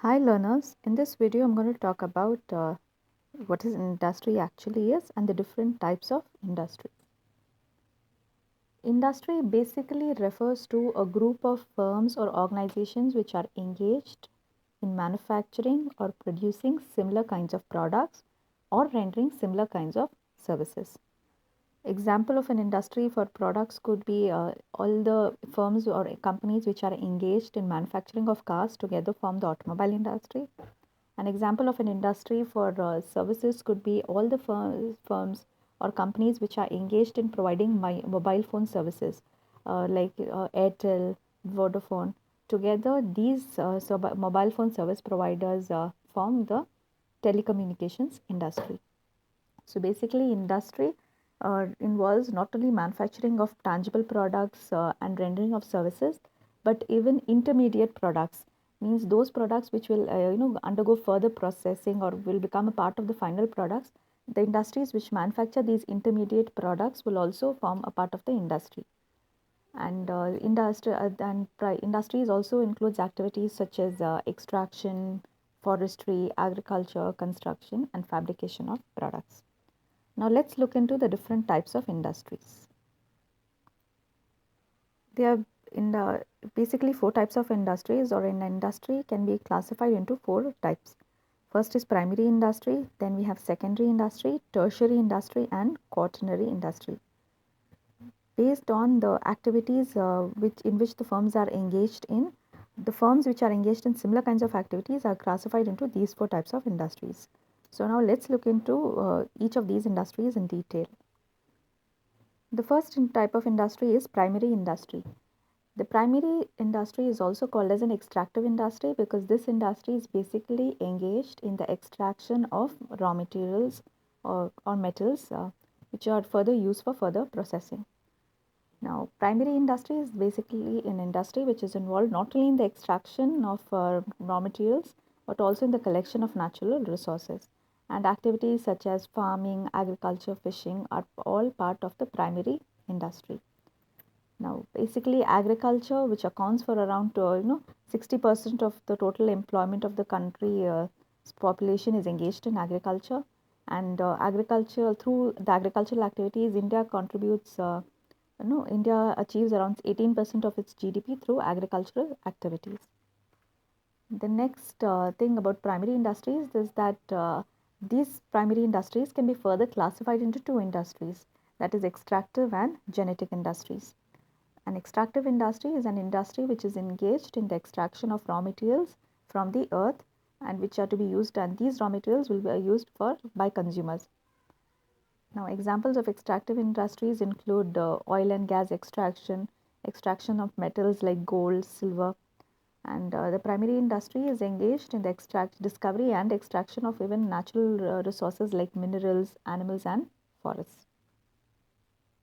Hi learners, in this video I'm going to talk about what is industry actually is and the different types of industry. Industry basically refers to a group of firms or organizations which are engaged in manufacturing or producing similar kinds of products or rendering similar kinds of services. Example of an industry for products could be all the firms or companies which are engaged in manufacturing of cars together form the automobile industry. An example of an industry for services could be all the firms or companies which are engaged in providing mobile phone services like Airtel, Vodafone. Together, these mobile phone service providers form the telecommunications industry. So basically, industry involves not only manufacturing of tangible products and rendering of services, but even intermediate products. Means those products which will undergo further processing or will become a part of the final products. The industries which manufacture these intermediate products will also form a part of the industry. And industries also includes activities such as extraction, forestry, agriculture, construction, and fabrication of products. Now let's look into the different types of industries. There are in the basically four types of industries, or an industry can be classified into four types. First is primary industry, then we have secondary industry, tertiary industry, and quaternary industry. Based on the activities which the firms are engaged in, the firms which are engaged in similar kinds of activities are classified into these four types of industries. So now let's look into each of these industries in detail. The first type of industry is primary industry. The primary industry is also called as an extractive industry because this industry is basically engaged in the extraction of raw materials or metals which are further used for further processing. Now, primary industry is basically an industry which is involved not only in the extraction of raw materials but also in the collection of natural resources. And activities such as farming, agriculture, fishing are all part of the primary industry. Now, basically, agriculture, which accounts for around 60% of the total employment of the country population, is engaged in agriculture. And agriculture, through the agricultural activities, India contributes. India achieves around 18% of its GDP through agricultural activities. The next thing about primary industries is that these primary industries can be further classified into two industries, that is extractive and genetic industries. An extractive industry is an industry which is engaged in the extraction of raw materials from the earth and which are to be used, and these raw materials will be used by consumers. Now, examples of extractive industries include oil and gas extraction, extraction of metals like gold, silver, and the primary industry is engaged in the discovery and extraction of even natural resources like minerals, animals, and forests.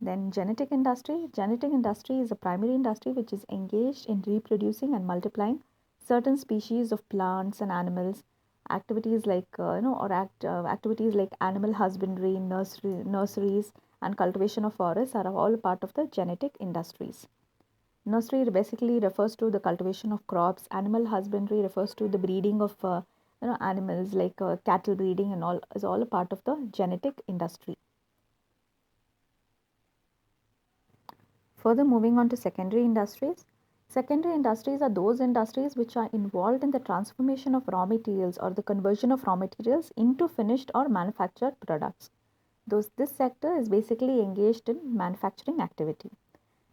Then genetic industry. Genetic industry is a primary industry which is engaged in reproducing and multiplying certain species of plants and animals. Activities like activities like animal husbandry, nurseries, and cultivation of forests are all part of the genetic industries. Nursery basically refers to the cultivation of crops. Animal husbandry refers to the breeding of animals like cattle breeding and all is all a part of the genetic industry. Further, moving on to secondary industries. Secondary industries are those industries which are involved in the transformation of raw materials or the conversion of raw materials into finished or manufactured products. This sector is basically engaged in manufacturing activity.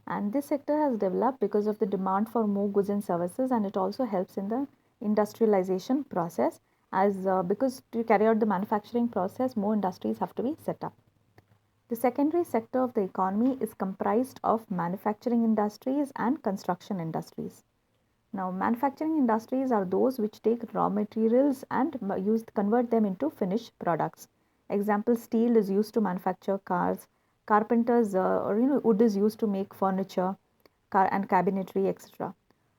And this sector has developed because of the demand for more goods and services, and it also helps in the industrialization process as because to carry out the manufacturing process, more industries have to be set up. The secondary sector of the economy is comprised of manufacturing industries and construction industries. Now, manufacturing industries are those which take raw materials and convert them into finished products. Example: steel is used to manufacture cars. Carpenters or wood is used to make furniture, car and cabinetry, etc.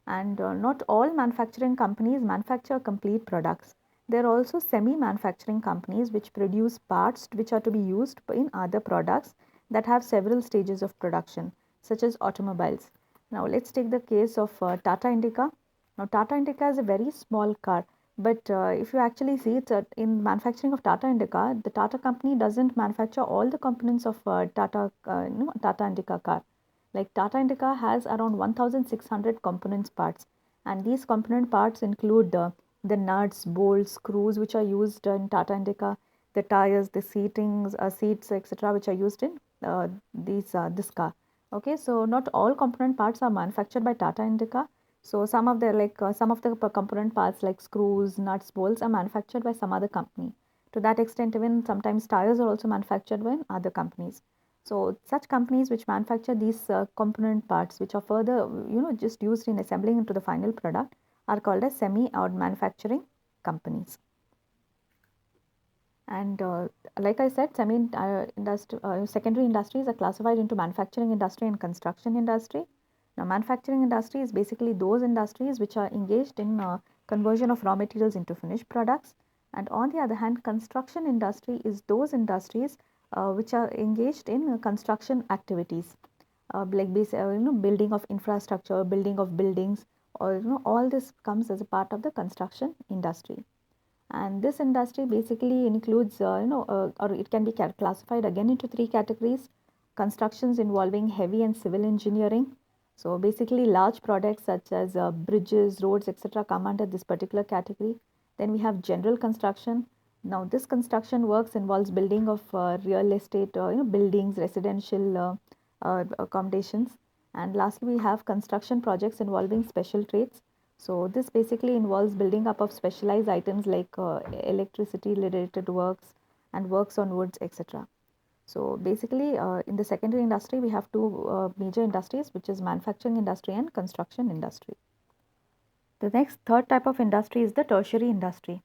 And not all manufacturing companies manufacture complete products. There are also semi-manufacturing companies which produce parts which are to be used in other products that have several stages of production, such as automobiles. Now let's take the case of Tata Indica. Now Tata Indica is a very small car. But if you actually see it in manufacturing of Tata Indica, the Tata company doesn't manufacture all the components of Tata Indica car. Like Tata Indica has around 1,600 components parts, and these component parts include the nuts, bolts, screws which are used in Tata Indica, the tires, the seats, etc., which are used in this car. Okay, so not all component parts are manufactured by Tata Indica. So some of the component parts like screws, nuts, bolts are manufactured by some other company. To that extent, even sometimes tires are also manufactured by other companies. So such companies which manufacture these component parts, which are further just used in assembling into the final product, are called as semi or manufacturing companies. And like I said, secondary industries are classified into manufacturing industry and construction industry. Now, manufacturing industry is basically those industries which are engaged in conversion of raw materials into finished products. And on the other hand, construction industry is those industries which are engaged in construction activities, building of infrastructure, building of buildings, or all this comes as a part of the construction industry. And this industry basically includes or it can be classified again into three categories: constructions involving heavy and civil engineering. So basically large products such as bridges, roads, etc., come under this particular category. Then we have general construction. Now this construction works involves building of real estate, buildings, residential accommodations. And lastly, we have construction projects involving special trades. So this basically involves building up of specialized items like electricity related works and works on woods, etc. So basically in the secondary industry, we have two major industries, which is manufacturing industry and construction industry. The next third type of industry is the tertiary industry.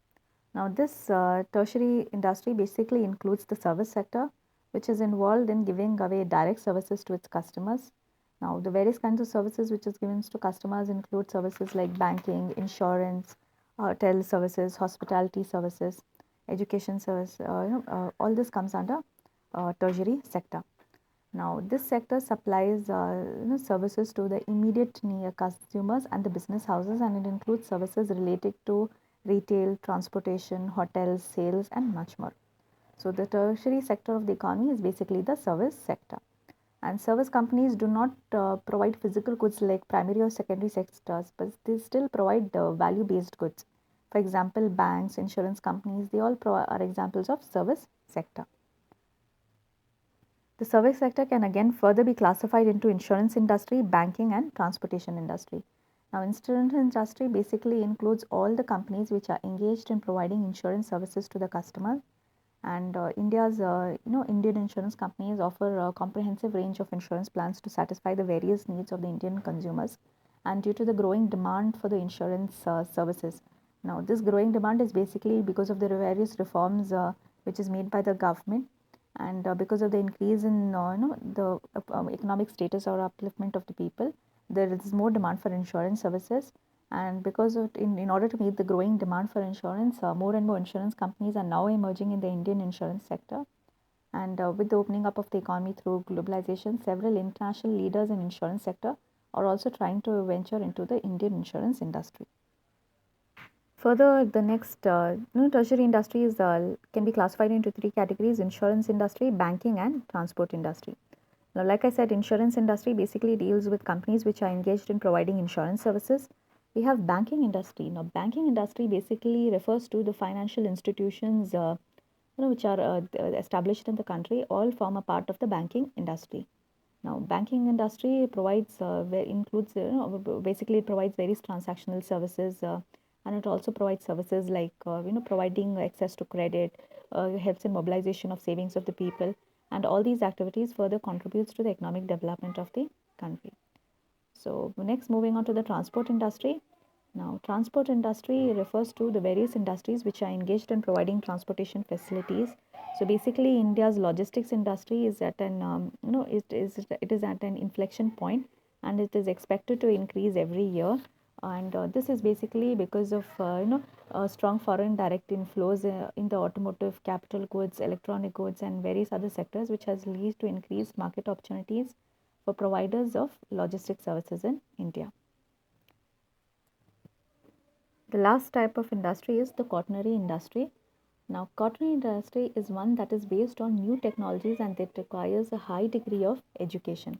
Now this tertiary industry basically includes the service sector, which is involved in giving away direct services to its customers. Now the various kinds of services which is given to customers include services like banking, insurance, hotel services, hospitality services, education service, all this comes under tertiary sector. Now, this sector supplies services to the immediate near consumers and the business houses, and it includes services related to retail, transportation, hotels, sales, and much more. So, the tertiary sector of the economy is basically the service sector. And service companies do not provide physical goods like primary or secondary sectors, but they still provide value-based goods. For example, banks, insurance companies, they all are examples of service sector. The service sector can again further be classified into insurance industry, banking, and transportation industry. Now, insurance industry basically includes all the companies which are engaged in providing insurance services to the customer. And Indian insurance companies offer a comprehensive range of insurance plans to satisfy the various needs of the Indian consumers. And due to the growing demand for the insurance services, now this growing demand is basically because of the various reforms which is made by the government, and because of the increase in the economic status or upliftment of the people, there is more demand for insurance services. And because of in order to meet the growing demand for insurance, more and more insurance companies are now emerging in the Indian insurance sector. And with the opening up of the economy through globalization, several international leaders in insurance sector are also trying to venture into the Indian insurance industry. Further, the next tertiary industries can be classified into three categories: insurance industry, banking, and transport industry. Now, like I said, insurance industry basically deals with companies which are engaged in providing insurance services. We have banking industry. Now, banking industry basically refers to the financial institutions which are established in the country, all form a part of the banking industry. Now, banking industry provides includes basically it provides various transactional services, and it also provides services like providing access to credit, helps in mobilization of savings of the people, and all these activities further contributes to the economic development of the country. So next, moving on to the transport industry. Now, transport industry refers to the various industries which are engaged in providing transportation facilities. So basically, India's logistics industry is at an it is at an inflection point, and it is expected to increase every year. And this is basically because of strong foreign direct inflows in the automotive, capital goods, electronic goods, and various other sectors, which has led to increased market opportunities for providers of logistics services in India. The last type of industry is the quaternary industry. Now, quaternary industry is one that is based on new technologies and that requires a high degree of education.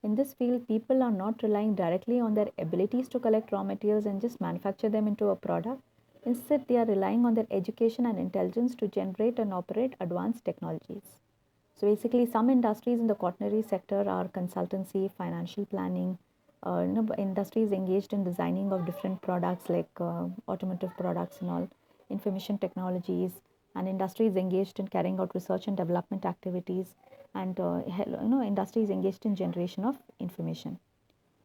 In this field, people are not relying directly on their abilities to collect raw materials and just manufacture them into a product. Instead, they are relying on their education and intelligence to generate and operate advanced technologies. So basically, some industries in the quaternary sector are consultancy, financial planning, industries engaged in designing of different products like automotive products and all, information technologies, and industries engaged in carrying out research and development activities, and industries engaged in generation of information.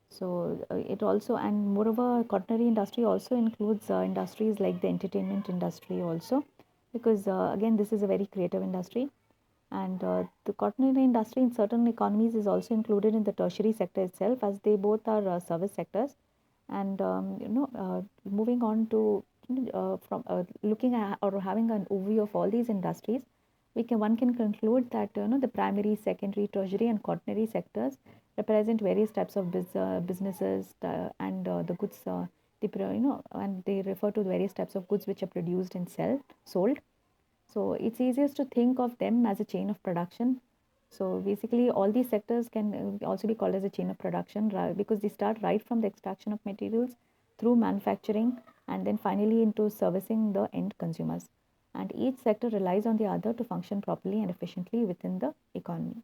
So it also, and moreover, quaternary industry also includes industries like the entertainment industry also, because again, this is a very creative industry. And the quaternary industry in certain economies is also included in the tertiary sector itself, as they both are service sectors. And moving on to from looking at or having an overview of all these industries, one can conclude that the primary, secondary, tertiary, and quaternary sectors represent various types of businesses and the goods and they refer to various types of goods which are produced and sold. So it's easiest to think of them as a chain of production. So basically, all these sectors can also be called as a chain of production because they start right from the extraction of materials through manufacturing and then finally into servicing the end consumers. And each sector relies on the other to function properly and efficiently within the economy.